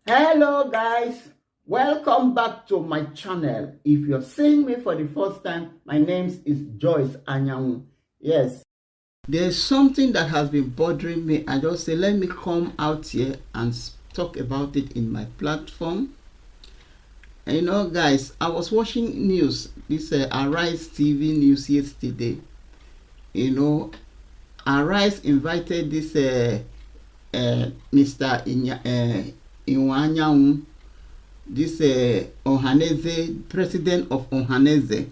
Hello guys, welcome back to my channel. If you're seeing me for the first time, my name is Joyce Anyanwu. Yes, there's something that has been bothering me. I just say let me come out here and talk about it in my platform. And you know guys, I was watching news, this Arise TV news yesterday. You know, Arise invited this Mr. Iwanyanwu, this Ohaneze, president of Ohaneze,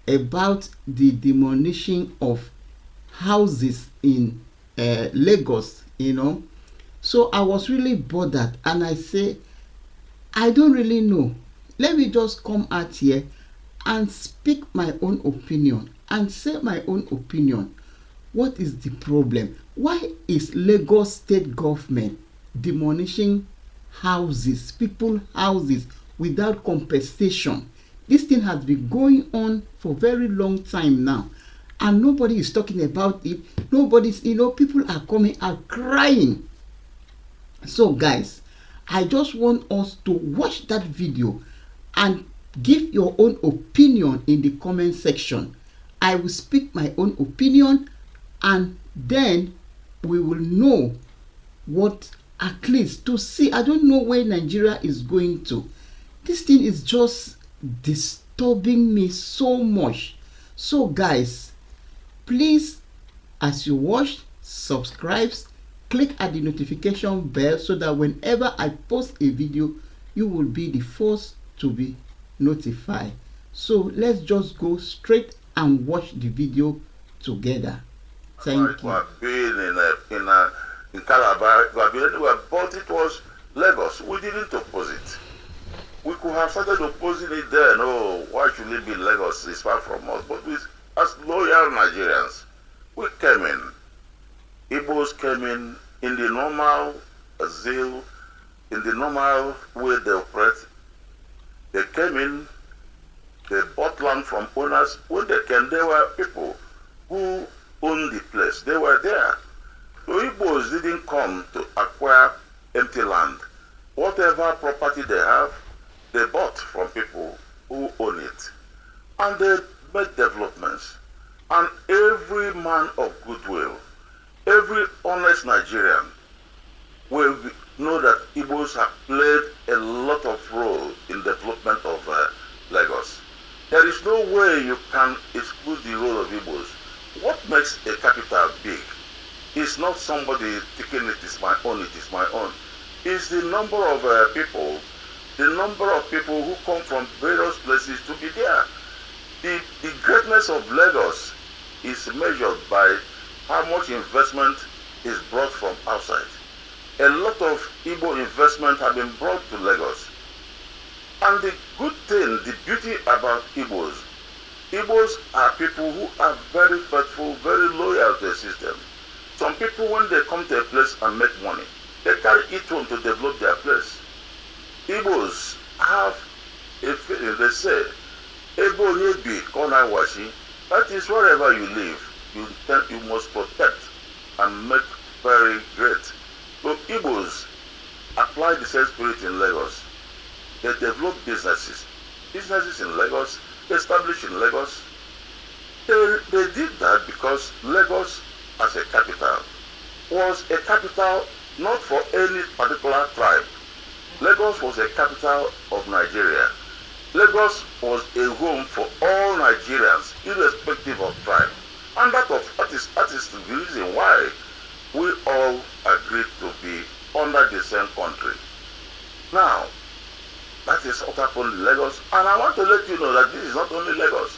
about the demolition of houses in Lagos, you know. So I was really bothered and I say, I don't really know. Let me just come out here and speak my own opinion and say my own opinion. What is the problem? Why is Lagos state government demolishing houses, people houses, without compensation? This thing has been going on for a very long time now, and nobody is talking about it. Nobody's, you know, people are coming out crying. So guys, I just want us to watch that video and give your own opinion in the comment section. I will speak my own opinion, and then we will know what, at least to see. I don't know where Nigeria is going to. This thing is just disturbing me so much. So guys, please, as you watch, subscribe, click at the notification bell so that whenever I post a video, you will be the first to be notified. So let's just go straight and watch the video together. Thank you. We have been in Calabar, we have been anywhere, but it was Lagos. We didn't oppose it. We could have started opposing it then. Oh, why should it be Lagos? It's far from us. But we, as loyal Nigerians, we came in. Igbos came in the normal zeal, in the normal way they operate. They came in, they bought land from owners. When they came, there were people who owned the place. They were there. So Igbos didn't come to acquire empty land. Whatever property they have, they bought from people who own it. And they made developments. And every man of goodwill, every honest Nigerian will know that Igbos have played a lot of role in the development of Lagos. There is no way you can exclude the role of Igbos. What makes a capital big is not somebody thinking it is my own, it is my own. It's the number of people, the number of people who come from various places to be there. The greatness of Lagos is measured by how much investment is brought from outside. A lot of Igbo investment have been brought to Lagos. And the good thing, the beauty about Igbos are people who are very faithful, very loyal to the system. Some people, when they come to a place and make money, they carry it home to develop their place. Igbos have a feeling, they say, Ebo Yebi, Kona Washi, that is wherever you live, you must protect and make very great. So Igbos apply the same spirit in Lagos. They develop businesses in Lagos, established in Lagos. They did that because Lagos as a capital was a capital not for any particular tribe. Lagos was a capital of Nigeria. Lagos was a home for all Nigerians, irrespective of tribe. And that is the reason why we all agreed to be under the same country. Now, that is what happened in Lagos. And I want to let you know that this is not only Lagos.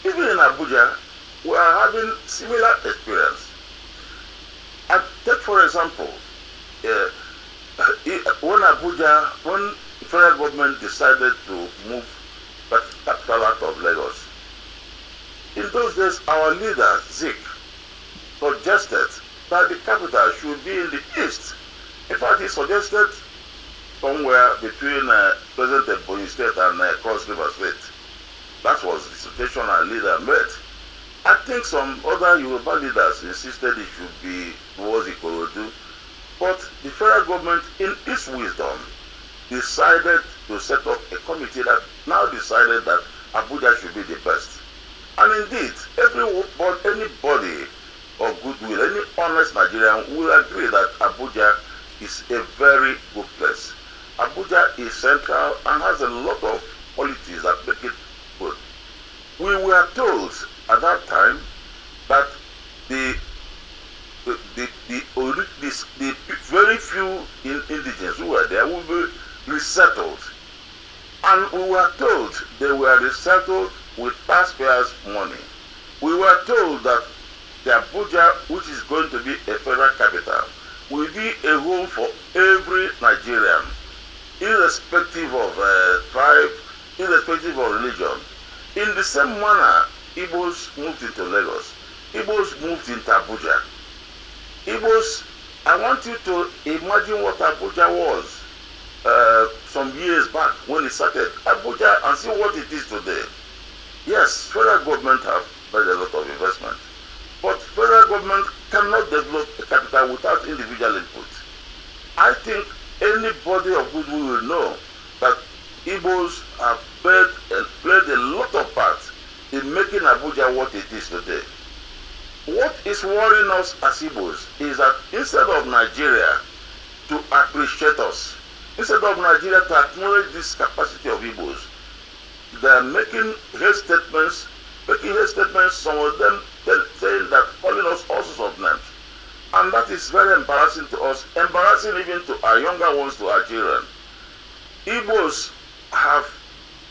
Even in Abuja, we are having similar experience. And take for example, when the federal government decided to move the capital out of Lagos, in those days our leader, Zik, suggested that the capital should be in the east. In fact, he suggested somewhere between present Ebonyi State and Cross River State. That was the suggestion our leader made. I think some other Yoruba leaders insisted it should be towards Ikorodu, but the federal government, in its wisdom, decided to set up a committee that now decided that Abuja should be the best. And indeed, anybody of goodwill, any honest Nigerian will agree that Abuja is a very good place. Abuja is central and has a lot of qualities that make it good. We were told at that time that the very few indigenous who were there will be resettled. And we were told they were resettled with taxpayers' money. We were told that the Abuja, which is going to be a federal capital, will be a home for every Nigerian, irrespective of tribe, irrespective of religion. In the same manner, Igbos moved into Lagos. Igbos moved into Abuja. Igbos, I want you to imagine what Abuja was some years back when it started. Abuja, and see what it is today. Yes, federal government have made a lot of investment, but federal government cannot develop a capital without individual input. I think anybody of goodwill will know that Igbos have played a lot of part in making Abuja what it is today. What is worrying us as Igbos is that instead of Nigeria to appreciate us, instead of Nigeria to acknowledge this capacity of Igbos, they are making hate statements, some of them saying that, calling us all sorts of names. And that is very embarrassing to us, embarrassing even to our younger ones, to our children. Igbos have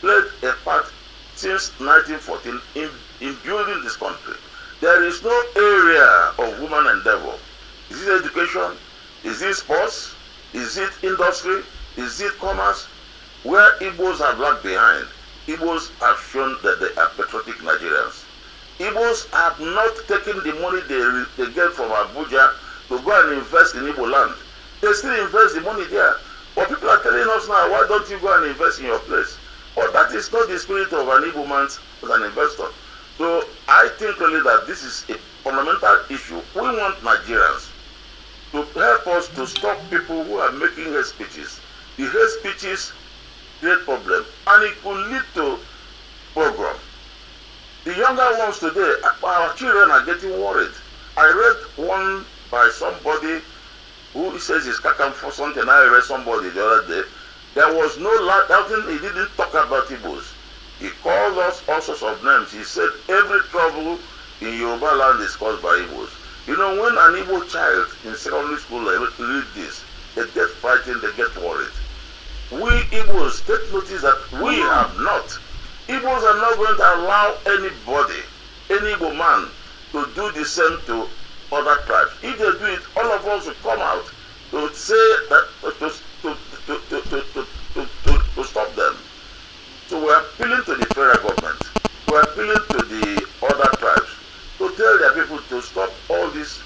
played a part since 1914 in building this country. There is no area of human endeavor. Is it education? Is it sports? Is it industry? Is it commerce? Where Igbos have lagged behind, Igbos have shown that they are patriotic Nigerians. Igbos have not taken the money they get from Abuja to go and invest in Igbo land. They still invest the money there. But people are telling us now, why don't you go and invest in your place? But that is not the spirit of an Igbo man as an investor. So I think really that this is a fundamental issue. We want Nigerians to help us to stop people who are making hate speeches. The hate speeches create problem, and it could lead to pogrom. The younger ones today, our children are getting worried. I read one by somebody who says he's Kakam for something. I read somebody the other day. There was no doubting, he didn't talk about Igbos. He called us all sorts of names. He said every trouble in Yoruba land is caused by Igbos. You know, when an Igbo child in secondary school read this, they get frightened, they get worried. We Igbos take notice that we have not. Igbos are not going to allow anybody, any Igbo man, to do the same to other tribes. If they do it, all of us will come out to say that to stop them. So we are appealing to the federal government. We are appealing to the other tribes to tell their people to stop all these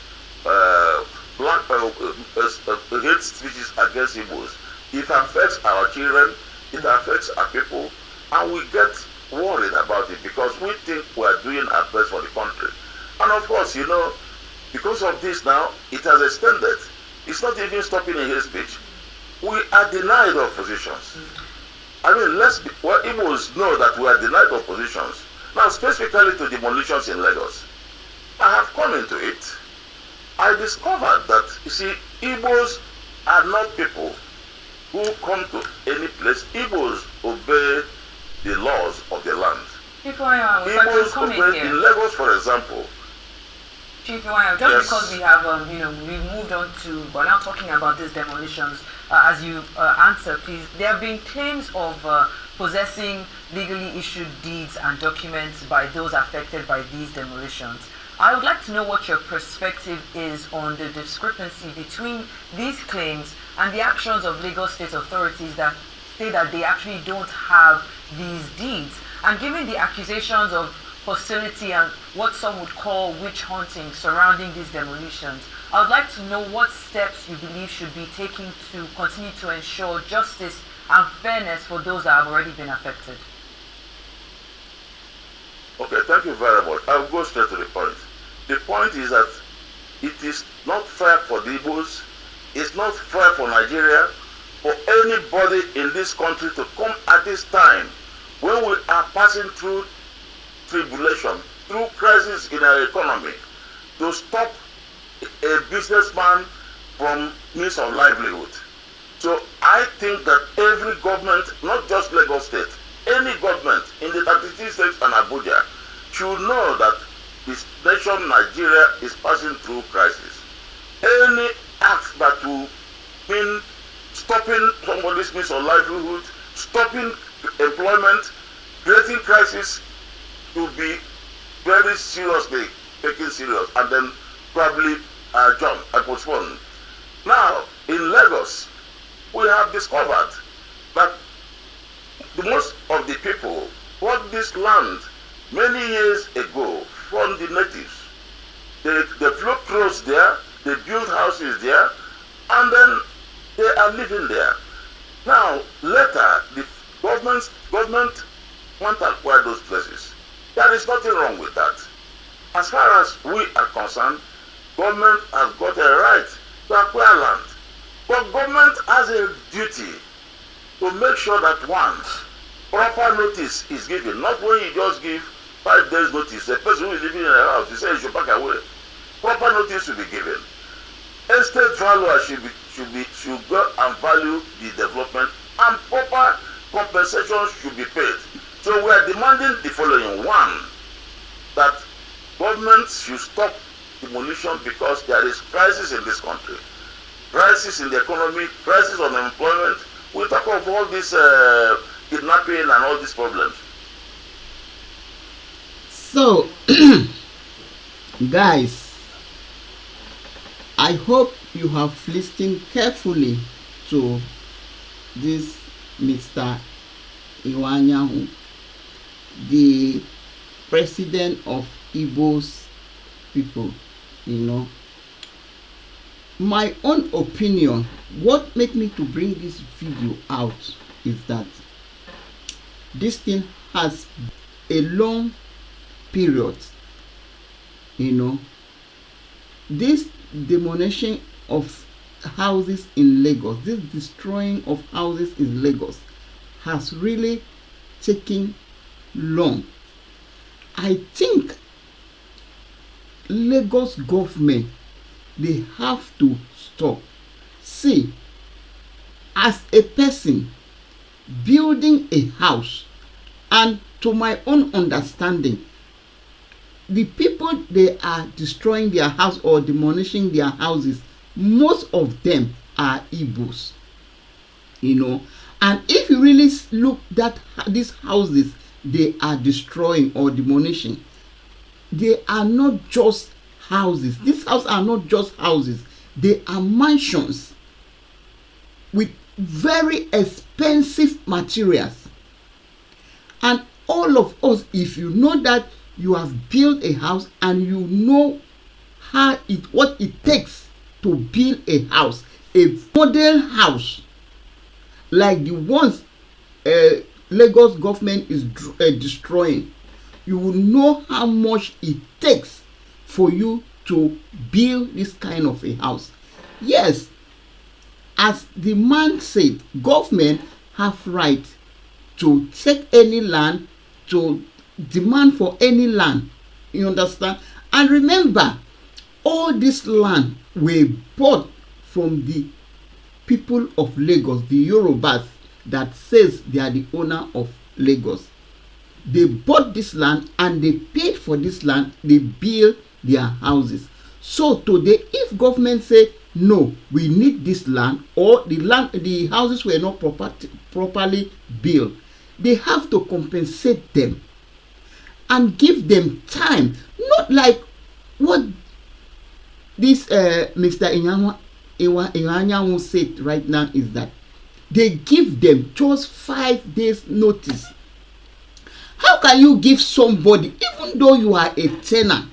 hate speeches against Igbos. It affects our children, it affects our people, and we get worried about it because we think we are doing our best for the country. And of course, you know, because of this now, it has extended. It's not even stopping in hate speech. We are denied of positions. I mean, Igbos know that we are denied of positions. Now, specifically to demolitions in Lagos, I have come into it. I discovered that, you see, Igbos are not people who come to any place. Igbos obey the laws of the land. Igbos obey in Lagos, for example. Chief Iwayo, just yes. Because we have, we've moved on to, we're now talking about these demolitions. As you answer, please, there have been claims of possessing legally issued deeds and documents by those affected by these demolitions. I would like to know what your perspective is on the discrepancy between these claims and the actions of Lagos state authorities that say that they actually don't have these deeds. And given the accusations of hostility and what some would call witch hunting surrounding these demolitions, I would like to know what steps you believe should be taken to continue to ensure justice and fairness for those that have already been affected. Okay, thank you very much. I'll go straight to the point. The point is that it is not fair for the Igbos, it's not fair for Nigeria for anybody in this country to come at this time when we are passing through tribulation, through crisis in our economy, to stop a businessman from means of livelihood. So I think that every government, not just Lagos State, any government in the 33 states and Abuja should know that this nation Nigeria is passing through crisis. Any act that will mean stopping somebody's means of livelihood, stopping employment, creating crisis, to be very seriously taken serious and then probably jump and postpone. Now, in Lagos, we have discovered that the most of the people bought this land many years ago from the natives. They float clothes there, they build houses there, and then they are living there. Now, later, the government want to acquire those places. There is nothing wrong with that. As far as we are concerned, government has got a right to acquire land. But government has a duty to make sure that one, proper notice is given. Not when you just give 5 days notice. A person who is living in a house, you say you should pack away. Proper notice should be given. Estate valuer should go and value the development, and proper compensation should be paid. So we are demanding the following. One, that government should stop demolition because there is crisis in this country. Crisis in the economy, crisis on employment. We talk of all this kidnapping and all these problems. So, guys, I hope you have listened carefully to this Mr. Iwanyahu, the president of Igbo's people. My own opinion, what made me to bring this video out is that this thing has a long period. This demolition of houses in Lagos, this destroying of houses in Lagos has really taken long. I think Lagos government, they have to stop. See, as a person building a house, and to my own understanding, the people they are destroying their house or demolishing their houses, most of them are Igbos. And if you really look at these houses they are destroying or demolishing, they are not just houses. These houses are not just houses. They are mansions with very expensive materials. And all of us, if you know that you have built a house and you know what it takes to build a house, a model house like the ones Lagos government is destroying, you will know how much it takes for you to build this kind of a house. Yes, as the man said, government have right to take any land, to demand for any land. You understand? And remember, all this land were bought from the people of Lagos, the Yorubas that says they are the owner of Lagos. They bought this land and they paid for this land. They built their houses. So today, if government say no, we need this land, or the houses were not properly built, they have to compensate them and give them time. Not like what this Mr. Iwanyahu said right now, is that they give them just 5 days notice. How can you give somebody, even though you are a tenant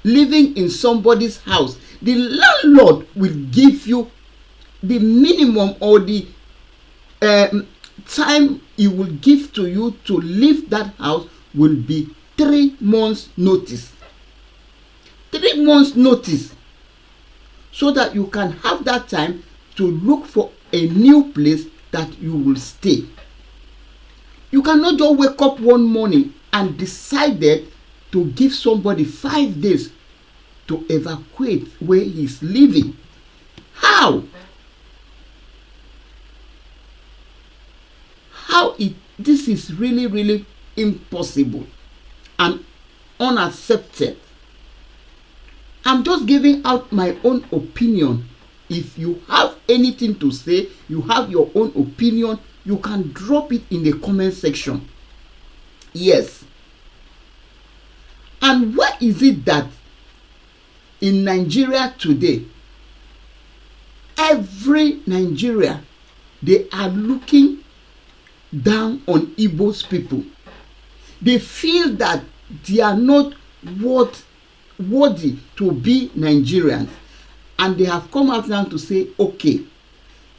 living in somebody's house, the landlord will give you the minimum or the time he will give to you to leave that house will be 3 months notice. 3 months notice. so that you can have that time to look for a new place that you will stay. You cannot just wake up one morning and decided to give somebody 5 days to evacuate where he's living. How? This is really impossible and unaccepted. I'm just giving out my own opinion. If you have anything to say, you have your own opinion, you can drop it in the comment section. Yes. And why is it that in Nigeria today, every Nigeria, they are looking down on Igbo's people? They feel that they are not worthy to be Nigerians, and they have come out now to say, okay,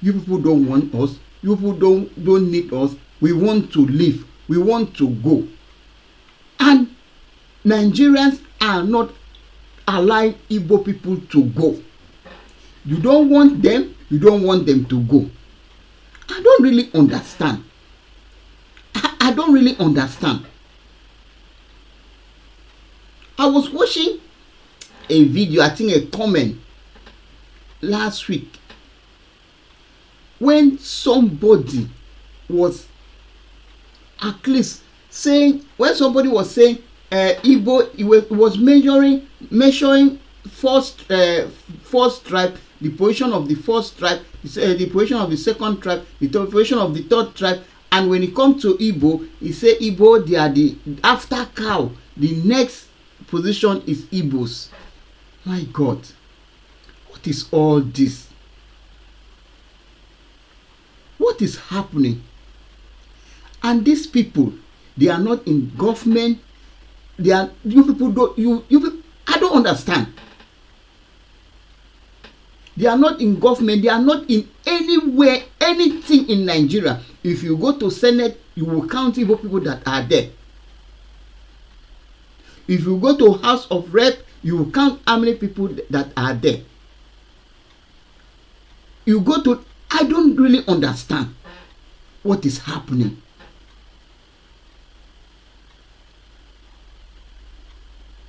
you people don't want us, you people don't need us, we want to leave, we want to go. And Nigerians are not allowing Igbo people to go. You don't want them, you don't want them to go. I don't really understand. I don't really understand. I was watching a video, I think a comment last week, when somebody was at least saying, when somebody was saying Igbo, it was measuring first tribe, the position of the first tribe, the position of the second tribe, the position of the third tribe, and when it comes to Igbo, he said Igbo, they are the after cow, the next position is Igbos. My God, what is all this? What is happening? And these people, they are not in government. They are, you people don't, I don't understand. They are not in government. They are not in anywhere, anything in Nigeria. If you go to Senate, you will count Igbo people that are there. If you go to House of Rep, you will count how many people that are there. You go to, I don't really understand what is happening.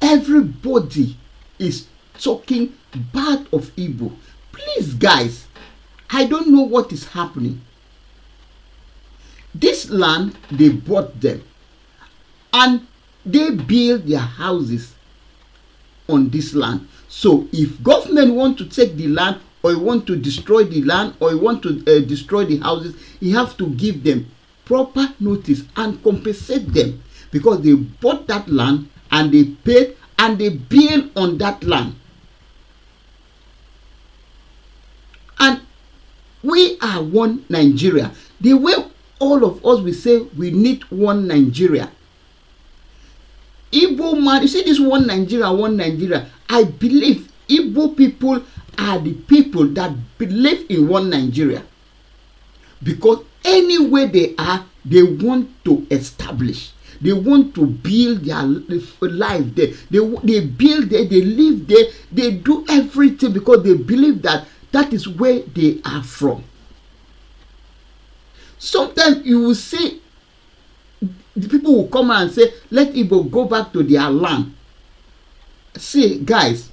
Everybody is talking bad of Igbo. Please, guys, I don't know what is happening. This land, they bought them, and they build their houses on this land. So if government want to take the land, or you want to destroy the land, or you want to destroy the houses, you have to give them proper notice and compensate them, because they bought that land and they paid and they build on that land. And we are one Nigeria. The way all of us will say we need one Nigeria. Igbo man, you see this one Nigeria, I believe Igbo people are the people that believe in one Nigeria. Because anywhere they are, they want to establish. They want to build their life there. They build there, they live there, they do everything because they believe that that is where they are from. Sometimes you will see the people will come and say, let Igbo go back to their land. See, guys,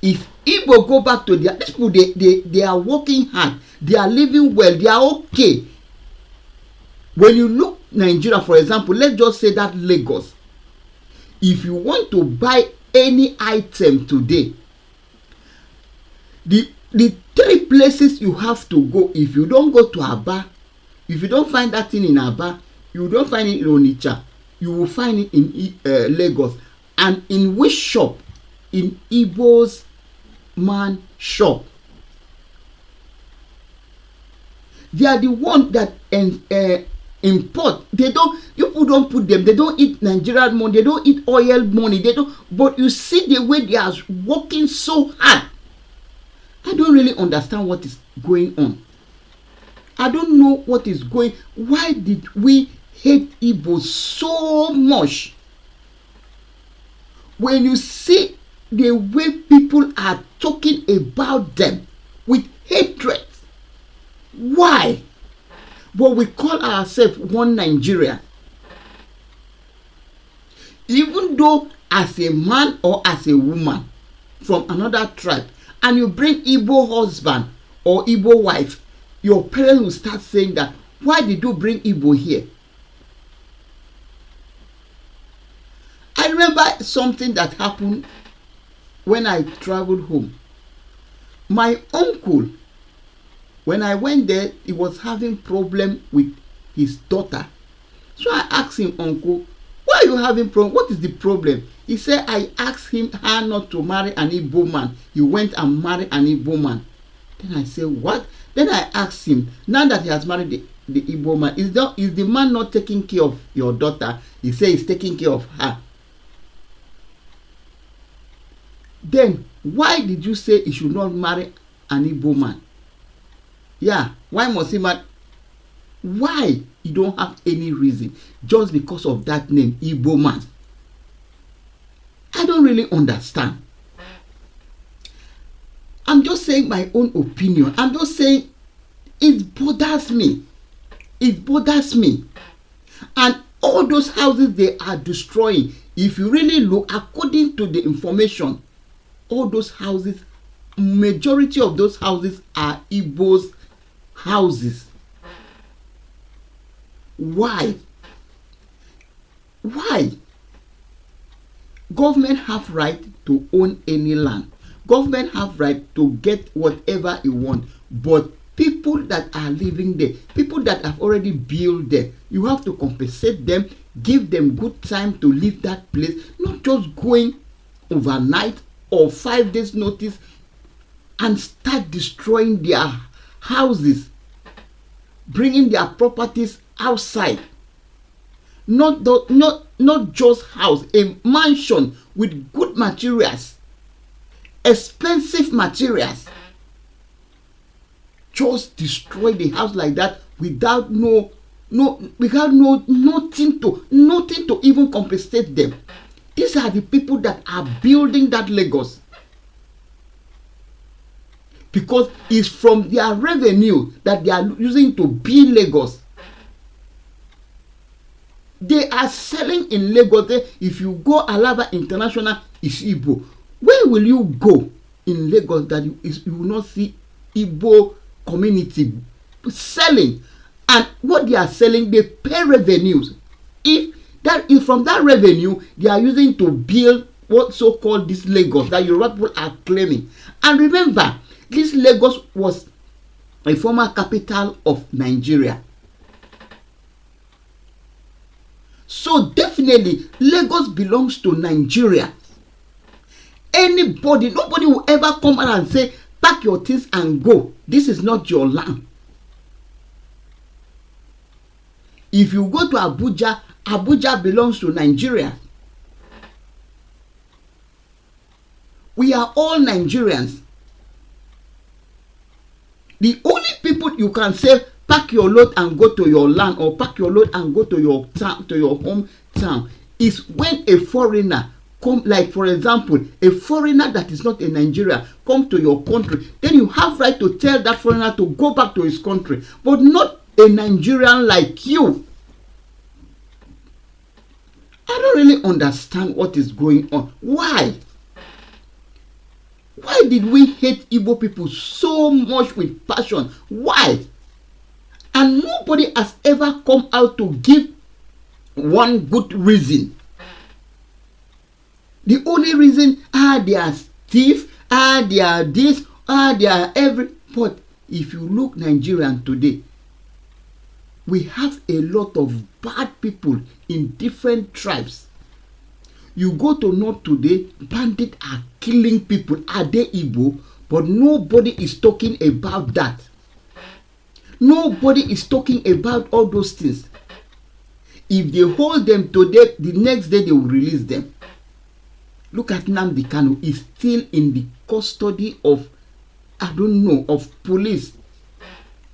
if Igbo go back to their, these people, they are working hard, they are living well, they are okay. When you look Nigeria, for example, let's just say that Lagos. If you want to buy any item today, the 3 places you have to go, if you don't go to Aba, if you don't find that thing in Aba, you don't find it in Onitsha, you will find it in Lagos. And in which shop? In Igbo's man shop. They are the one that import. They don't, you people don't put them, they don't eat Nigerian money, they don't eat oil money, they don't, but you see the way they are working so hard. I don't really understand what is going on. I don't know what is going. Why did we hate Igbo so much? When you see the way people are talking about them with hatred. Why? But we call ourselves one Nigeria. Even though as a man or as a woman from another tribe, and you bring Igbo husband or Igbo wife, your parents will start saying that, why did you bring Igbo here? I remember something that happened when I traveled home. My uncle, when I went there, he was having problem with his daughter. So I asked him, uncle, why are you having problem? What is the problem? He said, I asked her not to marry an Igbo man. He went and married an Igbo man. Then I said, what? Then I asked him, now that he has married the Igbo man, is the man not taking care of your daughter? He said he's taking care of her. Then why did you say he should not marry an Igbo man? Yeah, why must he marry? Why? You don't have any reason. Just because of that name, Igbo man. I don't really understand. I'm just saying my own opinion. I'm just saying it bothers me. It bothers me. And all those houses they are destroying, if you really look, according to the information, all those houses, majority of those houses are Igbo's houses. Why? Why? Government have right to own any land. Government have right to get whatever you want. But people that are living there, people that have already built there, you have to compensate them, give them good time to leave that place, not just going overnight or 5 days notice and start destroying their houses, bringing their properties outside. Not just house, a mansion with good materials, expensive materials. Just destroy the house like that without nothing to even compensate them. These are the people that are building that Lagos, because it's from their revenue that they are using to build Lagos. They are selling in Lagos. If you go Alaba International, it's Igbo. Where will you go in Lagos that you will not see Igbo community selling? And what they are selling, they pay revenues. If that is from that revenue, they are using to build what so-called this Lagos that Yoruba people are claiming. And remember, this Lagos was a former capital of Nigeria. So definitely, Lagos belongs to Nigeria. Nobody will ever come out and say, pack your things and go. This is not your land. If you go to Abuja, Abuja belongs to Nigeria. We are all Nigerians. The only people you can say, pack your load and go to your land, or pack your load and go to your town, to your hometown, is when a foreigner come, like for example, a foreigner that is not a Nigerian come to your country, then you have right to tell that foreigner to go back to his country, but not a Nigerian like you. I don't really understand what is going on. Why? Why did we hate Igbo people so much with passion? Why? And nobody has ever come out to give one good reason. The only reason, they are thief, they are this, they are every. But if you look Nigerian today, we have a lot of bad people in different tribes. You go to North today, bandits are killing people. Are they Igbo? But nobody is talking about that. Nobody is talking about all those things. If they hold them today, the next day they will release them. Look at Nnamdi Kanu. He's still in the custody of, of police.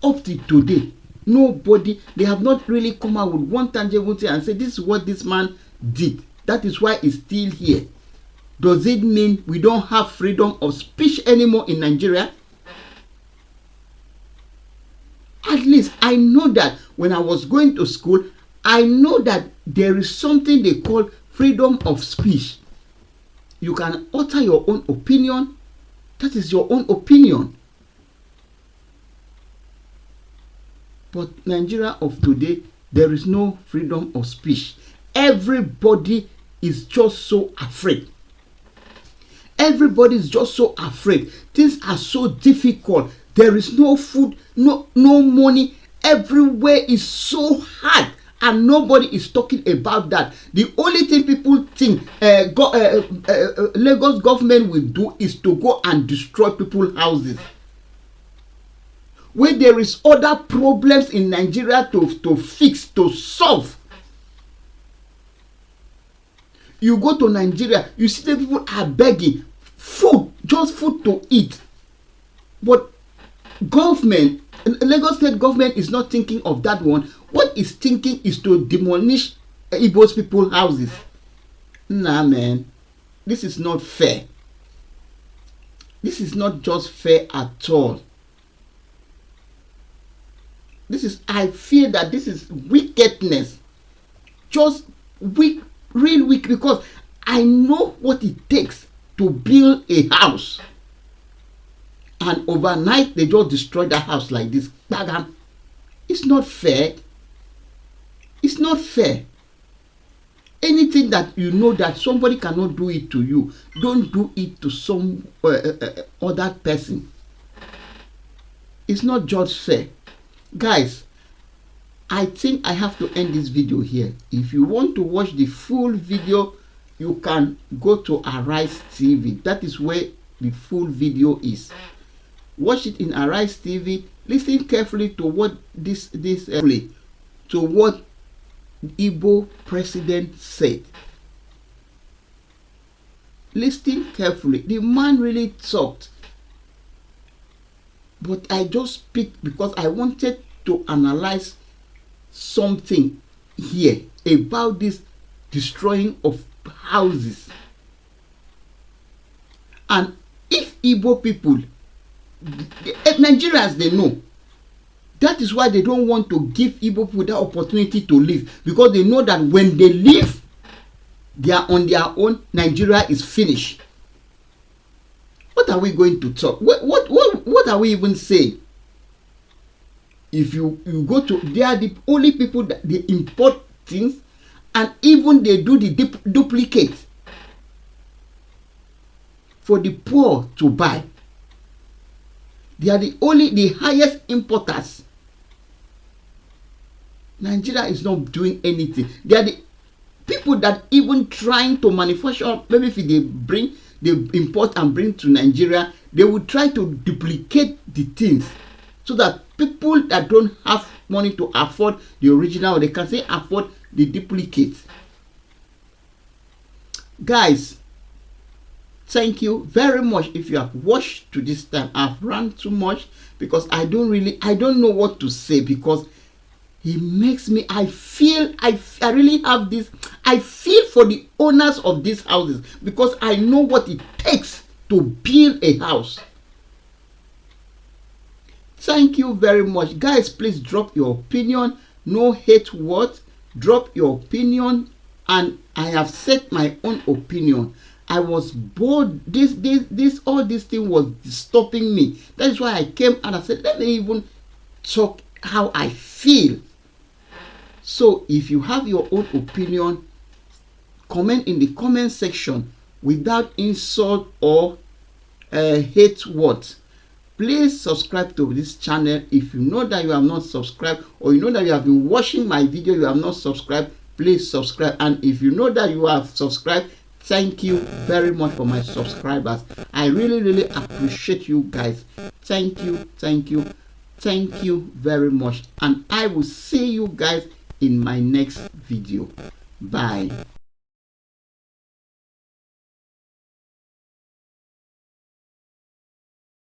Up to today, nobody, they have not really come out with one tangible thing and say, this is what this man did. That is why he's still here. Does it mean we don't have freedom of speech anymore in Nigeria? At least I know that when I was going to school, I know that there is something they call freedom of speech. You can utter your own opinion. That is your own opinion. But Nigeria of today, there is no freedom of speech. Everybody is just so afraid. Everybody is just so afraid. Things are so difficult. There is no food, no money. Everywhere is so hard, and nobody is talking about that. The only thing people think Lagos government will do is to go and destroy people's houses. Where there is other problems in Nigeria to fix, to solve. You go to Nigeria, you see the people are begging food, just food to eat. But government, Lagos state government is not thinking of that one. What is thinking is to demolish Igbo's people's houses. Nah, man, this is not fair. This is not just fair at all. I feel that this is wickedness. Just weak, real weak, because I know what it takes to build a house. And overnight, they just destroy that house like this. Bagam. It's not fair. It's not fair. Anything that you know that somebody cannot do it to you, don't do it to some other person. It's not just fair. Guys, I think I have to end this video here. If you want to watch the full video, you can go to Arise TV. That is where the full video is. Watch it in Arise TV. Listen carefully to what to what Igbo president said. Listen carefully. The man really talked. But I just speak because I wanted to analyze something here about this destroying of houses. And if Igbo people, Nigerians, they know. That is why they don't want to give Igbo people that opportunity to live. Because they know that when they leave, they are on their own. Nigeria is finished. What are we going to talk? What are we even saying? If you go to, they are the only people that they import things, and even they do the duplicate for the poor to buy. They are the highest importers. Nigeria is not doing anything. They are the people that even trying to manufacture. Maybe if they import and bring to Nigeria, they will try to duplicate the things so that people that don't have money to afford the original, they can say afford the duplicate. Guys, thank you very much. If you have watched to this time, I've run too much because I don't know what to say, because he makes me, I really have this, I feel for the owners of these houses, because I know what it takes to build a house. Thank you very much. Guys, please drop your opinion. No hate words. Drop your opinion. And I have said my own opinion. I was bored. All this thing was stopping me. That is why I came and I said, let me even talk how I feel. So if you have your own opinion, comment in the comment section without insult or hate words. Please subscribe to this channel. If you know that you have not subscribed, or you know that you have been watching my video, you have not subscribed, please subscribe. And if you know that you have subscribed, thank you very much for my subscribers. I really appreciate you guys. Thank you very much. And I will see you guys in my next video. Bye.